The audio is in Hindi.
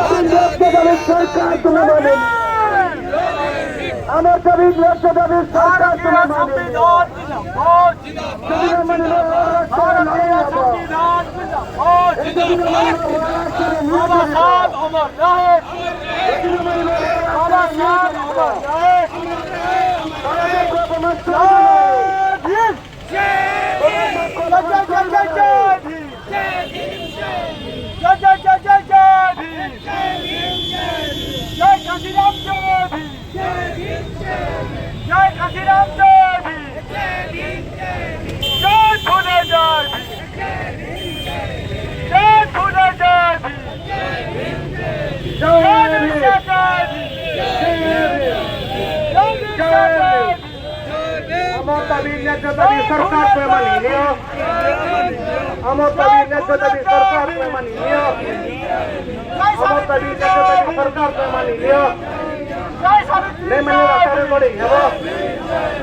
सरकार तुम्हें माने আমার দাবি লক্ষ্য দাবি সরকার তোমার সংবিধান सरकार पे मानी लियो अमर तभी नेता तभी सरकार पे मानी लियो अमर तभी नेता तभी सरकार पे मानी लियो नहीं मैंने सारे बड़े